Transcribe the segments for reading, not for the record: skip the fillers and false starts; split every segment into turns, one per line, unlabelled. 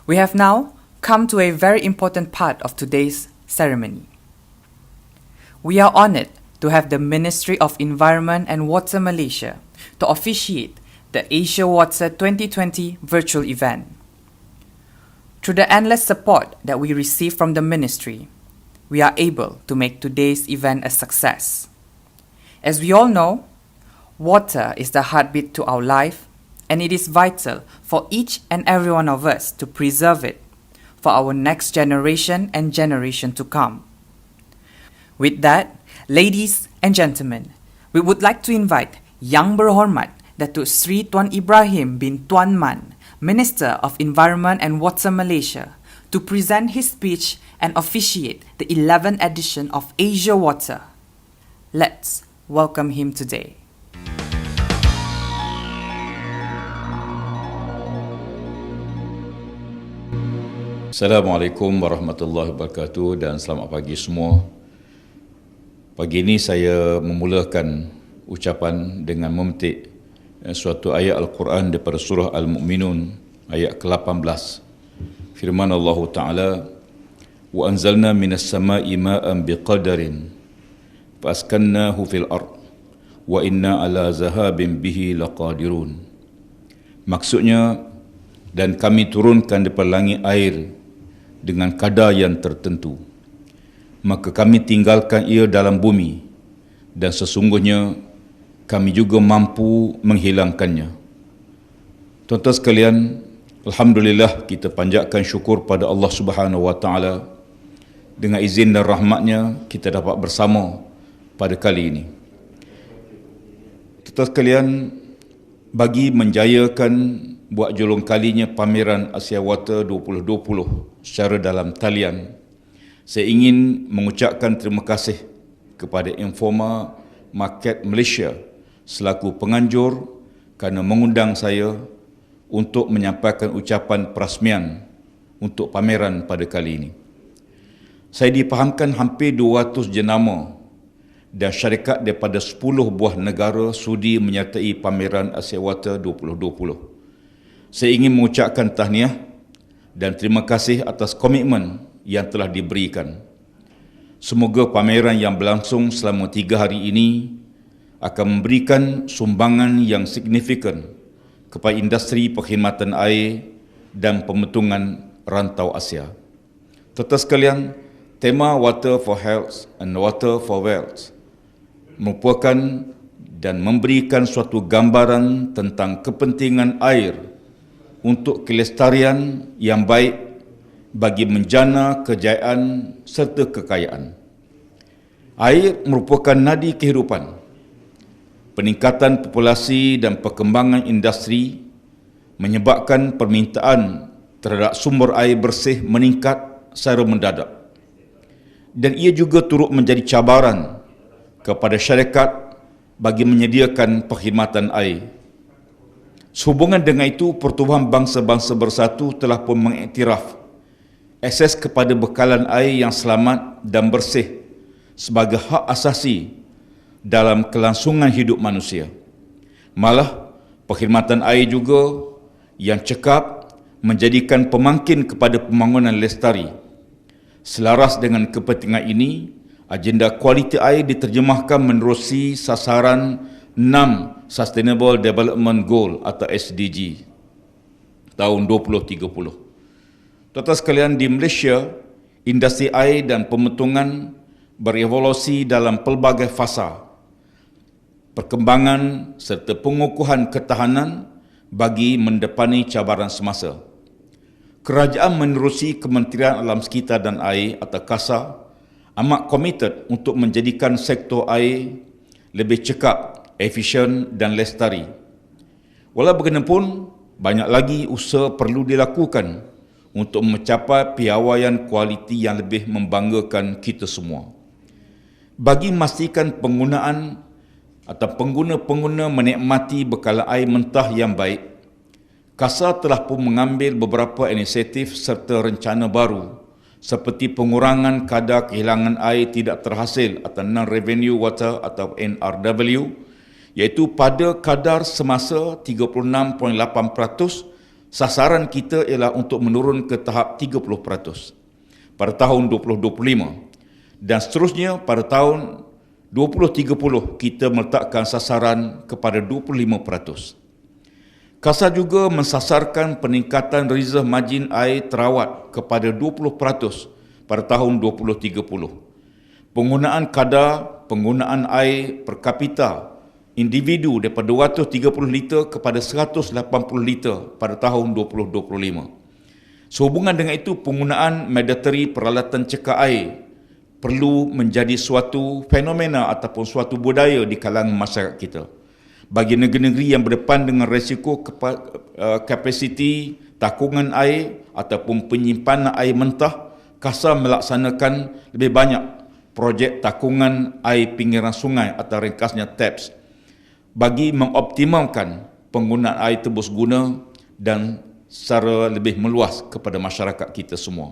We have now come to a very important part of today's ceremony. We are honored to have the Ministry of Environment and Water Malaysia to officiate the Asia Water 2020 virtual event. Through the endless support that we receive from the Ministry, we are able to make today's event a success. As we all know, water is the heartbeat to our life, and it is vital for each and every one of us to preserve it for our next generation and generation to come. With that, ladies and gentlemen, we would like to invite Yang Berhormat Datuk Sri Tuan Ibrahim bin Tuan Man, Minister of Environment and Water Malaysia, to present his speech and officiate the 11th edition of Asia Water. Let's welcome him today.
Assalamualaikum warahmatullahi wabarakatuh dan selamat pagi semua. Pagi ini saya memulakan ucapan dengan memetik suatu ayat Al-Quran daripada surah Al-Mu'minun ayat ke-18. Firman Allah Ta'ala, "Wa anzalna minas sama'i ma'an biqadarin fa askannahu fil ard wa inna ala zahabin bihi laqadirun." Maksudnya, dan kami turunkan daripada langit air dengan kadar yang tertentu, maka kami tinggalkan ia dalam bumi, dan sesungguhnya kami juga mampu menghilangkannya. Tuan-tuan sekalian, alhamdulillah kita panjatkan syukur pada Allah Subhanahu wa taala. Dengan izin dan rahmatnya kita dapat bersama pada kali ini. Tuan-tuan sekalian, bagi menjayakan buat julung kalinya pameran Asia Water 2020 secara dalam talian, saya ingin mengucapkan terima kasih kepada Informa Market Malaysia selaku penganjur kerana mengundang saya untuk menyampaikan ucapan perasmian untuk pameran pada kali ini. Saya difahamkan hampir 200 jenama dan syarikat daripada 10 buah negara sudi menyertai pameran Asia Water 2020. Saya ingin mengucapkan tahniah dan terima kasih atas komitmen yang telah diberikan. Semoga pameran yang berlangsung selama 3 hari ini akan memberikan sumbangan yang signifikan kepada industri perkhidmatan air dan pembentungan rantau Asia. Tuan-tuan sekalian, tema Water for Health and Water for Wealth merupakan dan memberikan suatu gambaran tentang kepentingan air untuk kelestarian yang baik bagi menjana kejayaan serta kekayaan. Air merupakan nadi kehidupan. Peningkatan populasi dan perkembangan industri menyebabkan permintaan terhadap sumber air bersih meningkat secara mendadak. Dan ia juga turut menjadi cabaran kepada syarikat bagi menyediakan perkhidmatan air. Sehubungan dengan itu, Pertubuhan Bangsa-Bangsa Bersatu telah pun mengiktiraf akses kepada bekalan air yang selamat dan bersih sebagai hak asasi dalam kelangsungan hidup manusia. Malah, perkhidmatan air juga yang cekap menjadikan pemangkin kepada pembangunan lestari. Selaras dengan kepentingan ini, agenda kualiti air diterjemahkan menerusi sasaran 6 Sustainable Development Goal atau SDG tahun 2030. Tuan-tuan sekalian, di Malaysia, industri air dan pembentungan berevolusi dalam pelbagai fasa perkembangan serta pengukuhan ketahanan bagi mendepani cabaran semasa. Kerajaan menerusi Kementerian Alam Sekitar dan Air atau KASA amat komited untuk menjadikan sektor air lebih cekap, efisien dan lestari. Walau bagaimanapun, banyak lagi usaha perlu dilakukan untuk mencapai piawaian kualiti yang lebih membanggakan kita semua. Bagi memastikan penggunaan atau pengguna-pengguna menikmati bekalan air mentah yang baik, KASA telah pun mengambil beberapa inisiatif serta rencana baru seperti pengurangan kadar kehilangan air tidak terhasil atau non-revenue water atau NRW, iaitu pada kadar semasa 36.8% Sasaran kita ialah untuk menurun ke tahap 30% pada tahun 2025 dan seterusnya pada tahun 2030 kita meletakkan sasaran kepada 25%. KASA juga mensasarkan peningkatan reserve margin air terawat kepada 20% pada tahun 2030. Penggunaan kadar penggunaan air per kapita individu daripada 230 liter kepada 180 liter pada tahun 2025. Sehubungan dengan itu, penggunaan mandatory peralatan cekar air perlu menjadi suatu fenomena ataupun suatu budaya di kalangan masyarakat kita. Bagi negeri-negeri yang berdepan dengan risiko kapasiti takungan air ataupun penyimpanan air mentah, KASA melaksanakan lebih banyak projek takungan air pinggiran sungai atau ringkasnya TAPS bagi mengoptimalkan penggunaan air tebus guna dan secara lebih meluas kepada masyarakat kita semua.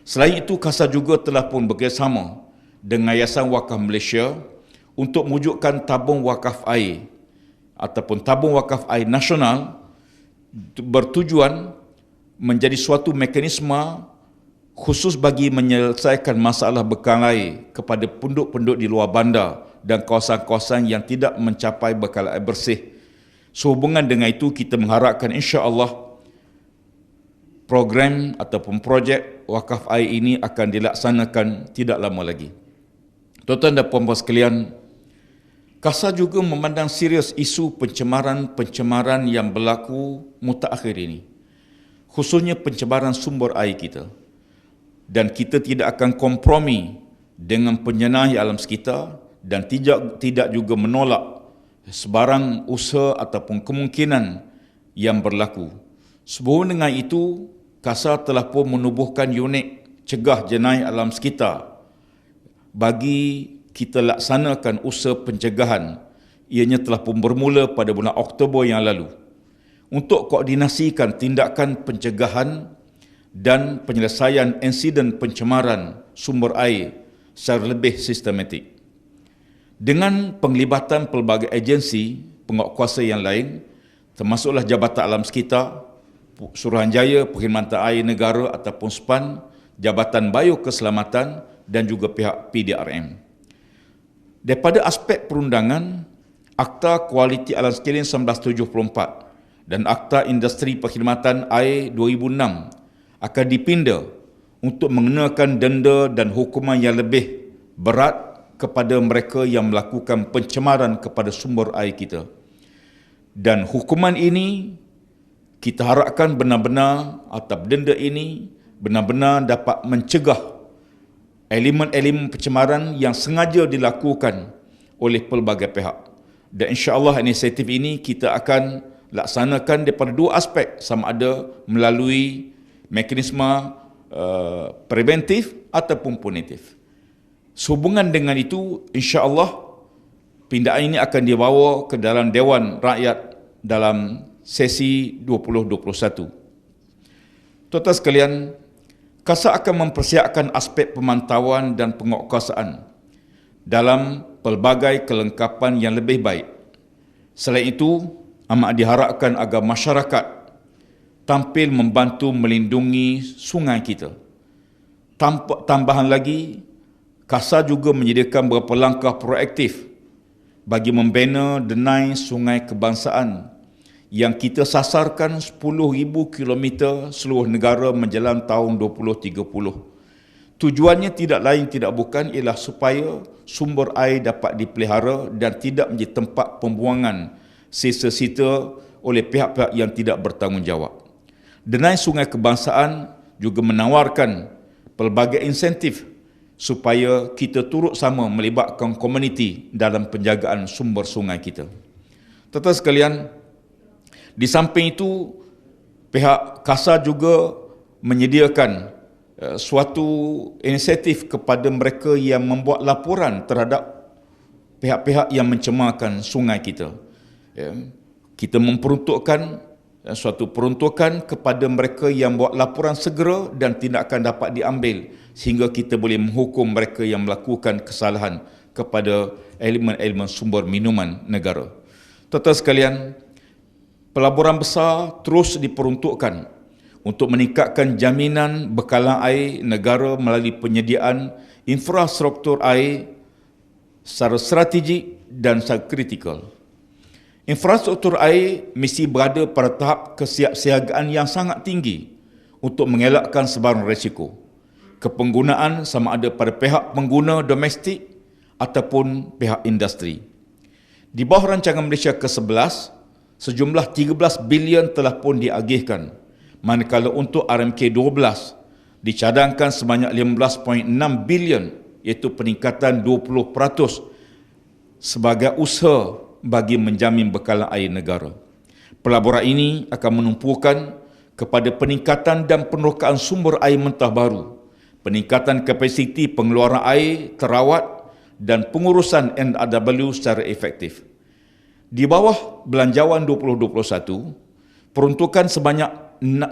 Selain itu, KASA juga telah pun bekerjasama dengan Yayasan Wakaf Malaysia untuk mewujudkan tabung wakaf air ataupun tabung wakaf air nasional bertujuan menjadi suatu mekanisme khusus bagi menyelesaikan masalah bekal air kepada penduduk-penduduk di luar bandar dan kawasan-kawasan yang tidak mencapai bekal air bersih. Sehubungan dengan itu, kita mengharapkan insya-Allah program ataupun projek wakaf air ini akan dilaksanakan tidak lama lagi. Tuan-tuan dan puan-puan sekalian, KASA juga memandang serius isu pencemaran yang berlaku mutakhir ini, khususnya pencemaran sumber air kita. Dan kita tidak akan kompromi dengan penjenayah alam sekitar dan tidak juga menolak sebarang usaha ataupun kemungkinan yang berlaku. Sebelum dengan itu, KASA telah pun menubuhkan unit cegah jenayah alam sekitar bagi kita laksanakan usaha pencegahan. Ianya telah pun bermula pada bulan Oktober yang lalu untuk koordinasikan tindakan pencegahan dan penyelesaian insiden pencemaran sumber air secara lebih sistematik. Dengan penglibatan pelbagai agensi penguatkuasa yang lain, termasuklah Jabatan Alam Sekitar, Suruhanjaya Perkhidmatan Air Negara ataupun SPAN, Jabatan Biokeselamatan dan juga pihak PDRM. Daripada aspek perundangan, Akta Kualiti Alam Sekeliling 1974 dan Akta Industri Perkhidmatan Air 2006 akan dipinda untuk mengenakan denda dan hukuman yang lebih berat kepada mereka yang melakukan pencemaran kepada sumber air kita. Dan hukuman ini kita harapkan benar-benar atau denda ini benar-benar dapat mencegah elemen-elemen pencemaran yang sengaja dilakukan oleh pelbagai pihak. Dan insya-Allah inisiatif ini kita akan laksanakan daripada dua aspek, sama ada melalui mekanisme preventif ataupun punitif. Sehubungan dengan itu, insya-Allah pindaan ini akan dibawa ke dalam Dewan Rakyat dalam sesi 2021. Tuan-tuan sekalian, KASA akan mempersiapkan aspek pemantauan dan penguatkuasaan dalam pelbagai kelengkapan yang lebih baik. Selain itu, amat diharapkan agar masyarakat tampil membantu melindungi sungai kita. Tambahan lagi, KASA juga menyediakan beberapa langkah proaktif bagi membina denai sungai kebangsaan yang kita sasarkan 10,000 kilometer seluruh negara menjelang tahun 2030. Tujuannya tidak lain tidak bukan ialah supaya sumber air dapat dipelihara dan tidak menjadi tempat pembuangan sisa-sisa oleh pihak-pihak yang tidak bertanggungjawab. Denai sungai kebangsaan juga menawarkan pelbagai insentif supaya kita turut sama melibatkan komuniti dalam penjagaan sumber sungai kita. Tuan-tuan sekalian, di samping itu, pihak KASA juga menyediakan suatu inisiatif kepada mereka yang membuat laporan terhadap pihak-pihak yang mencemarkan sungai kita. Kita memperuntukkan suatu peruntukan kepada mereka yang buat laporan segera dan tindakan dapat diambil sehingga kita boleh menghukum mereka yang melakukan kesalahan kepada elemen-elemen sumber minuman negara. Tuan-tuan sekalian, Pelaburan besar terus diperuntukkan untuk meningkatkan jaminan bekalan air negara melalui penyediaan infrastruktur air secara strategik dan secara kritikal. Infrastruktur air mesti berada pada tahap kesiapsiagaan yang sangat tinggi untuk mengelakkan sebarang risiko kepenggunaan sama ada pada pihak pengguna domestik ataupun pihak industri. Di bawah rancangan Malaysia ke-11, sejumlah 13 bilion telah pun diagihkan, manakala untuk RMK 12 dicadangkan sebanyak 15.6 bilion, iaitu peningkatan 20% sebagai usaha bagi menjamin bekalan air negara. Pelaburan ini akan menumpukan kepada peningkatan dan penerokaan sumber air mentah baru, peningkatan kapasiti pengeluaran air terawat dan pengurusan NRW secara efektif. Di bawah Belanjawan 2021, peruntukan sebanyak 1.6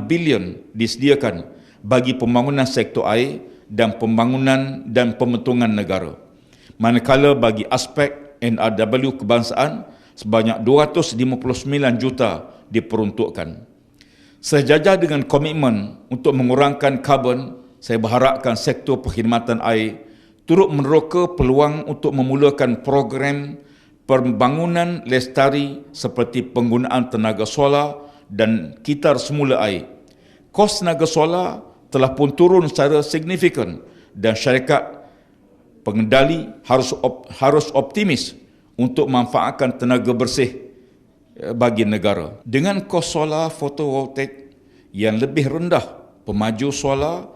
bilion disediakan bagi pembangunan sektor air dan pembangunan dan pembentungan negara. Manakala bagi aspek NRW kebangsaan, sebanyak 259 juta diperuntukkan. Sejajar dengan komitmen untuk mengurangkan karbon, saya berharapkan sektor perkhidmatan air turut meneroka peluang untuk memulakan program pembangunan lestari seperti penggunaan tenaga solar dan kitar semula air. Kos tenaga solar telah pun turun secara signifikan dan syarikat pengendali harus optimis untuk memanfaatkan tenaga bersih bagi negara. Dengan kos solar fotovoltaik yang lebih rendah, pemaju solar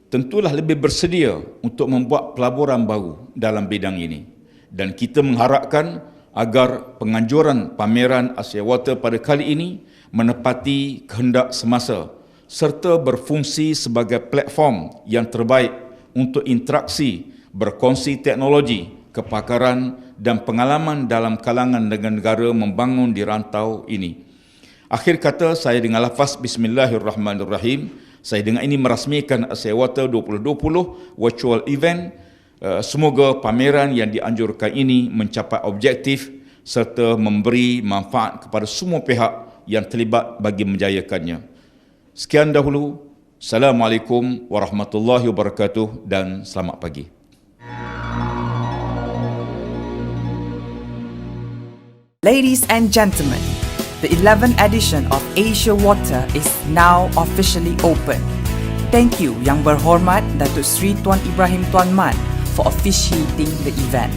tentulah lebih bersedia untuk membuat pelaburan baru dalam bidang ini. Dan kita mengharapkan agar penganjuran pameran Asia Water pada kali ini menepati kehendak semasa serta berfungsi sebagai platform yang terbaik untuk interaksi, berkongsi teknologi, kepakaran dan pengalaman dalam kalangan negara membangun di rantau ini. Akhir kata, saya dengan lafaz Bismillahirrahmanirrahim, saya dengan ini merasmikan Asia Water 2020 virtual event. Semoga pameran yang dianjurkan ini mencapai objektif serta memberi manfaat kepada semua pihak yang terlibat bagi menjayakannya. Sekian dahulu. Assalamualaikum warahmatullahi wabarakatuh dan selamat pagi.
Ladies and gentlemen, the 11th edition of Asia Water is now officially open. Thank you Yang Berhormat Datuk Seri Tuan Ibrahim Tuan Man for officiating the event.